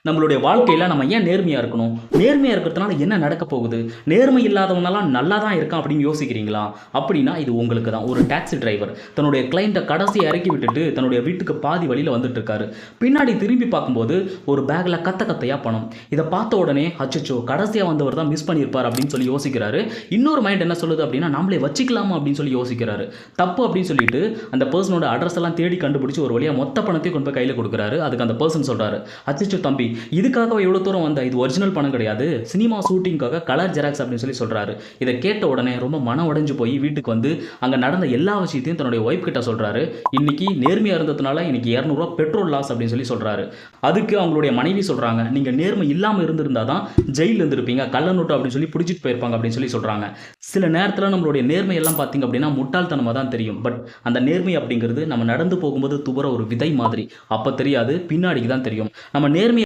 நம்மளுடைய வாழ்க்கையில் நம்ம ஏன் நேர்மையாக இருக்கணும்? நேர்மையாக இருக்கிறதுனால என்ன நடக்க போகுது? நேர்மை இல்லாதவனெல்லாம் நல்லா தான் இருக்கான் அப்படின்னு யோசிக்கிறீங்களா? அப்படின்னா இது உங்களுக்கு தான். ஒரு டாக்ஸி டிரைவர் தன்னுடைய கிளைண்ட்டை கடைசியாக இறக்கி விட்டுட்டு தன்னுடைய வீட்டுக்கு பாதி வழியில் வந்துட்டு இருக்காரு. பின்னாடி திரும்பி பார்க்கும்போது ஒரு பேக்கில் கத்த கத்தையாக பணம். இதை பார்த்த உடனே அச்சச்சோ கடைசியாக வந்தவர் தான் மிஸ் பண்ணியிருப்பார் அப்படின்னு சொல்லி யோசிக்கிறாரு. இன்னொரு மைண்ட் என்ன சொல்லுது அப்படின்னா நம்மளே வச்சுக்கலாமா அப்படின்னு சொல்லி யோசிக்கிறாரு. தப்பு அப்படின்னு சொல்லிட்டு அந்த பர்சனோட அட்ரஸ் எல்லாம் தேடி கண்டுபிடிச்சி ஒரு வழியாக மொத்த பணத்தையும் கொண்டு போய் கையில் கொடுக்குறாரு. அதுக்கு அந்த பர்சன் சொல்கிறாரு, அச்சச்சோ தம்பி இதுக்காக எவ்வளோ தூரம் வந்த, இது ஒரிஜினல் பணம் கிடையாது, சினிமா ஷூட்டிங்காக கலர் ஜெராக்ஸ் அப்படின்னு சொல்லி சொல்கிறாரு. இதை கேட்ட உடனே ரொம்ப மன உடைஞ்சு போய் வீட்டுக்கு வந்து அங்கே நடந்த எல்லா விஷயத்தையும் தன்னுடைய ஒய்ஃப் கிட்ட சொல்கிறாரு. இன்னைக்கு நேர்மையாக இருந்ததுனால இன்னைக்கு 200 பெட்ரோல் லாஸ் அப்படின்னு சொல்லி சொல்கிறாரு. அதுக்கு அவங்களுடைய மனைவி சொல்கிறாங்க, நீங்கள் நேர்மை இல்லாமல் இருந்திருந்தா தான் ஜெயிலில் இருந்திருப்பீங்க, கள்ள நோட்டு அப்படின்னு சொல்லி பிடிச்சிட்டு போயிருப்பாங்க அப்படின்னு சொல்லி சொல்கிறாங்க. சில நேரத்தில் நம்மளுடைய நேர்மை எல்லாம் பார்த்தீங்க அப்படின்னா முட்டாள்தனமாக தான் தெரியும். பட் அந்த நேர்மை அப்படிங்கிறது நம்ம நடந்து போகும்போது துபுற ஒரு விதை மாதிரி. அப்போ தெரியாது, பின்னாடிக்கு தான் தெரியும். நம்ம நேர்மை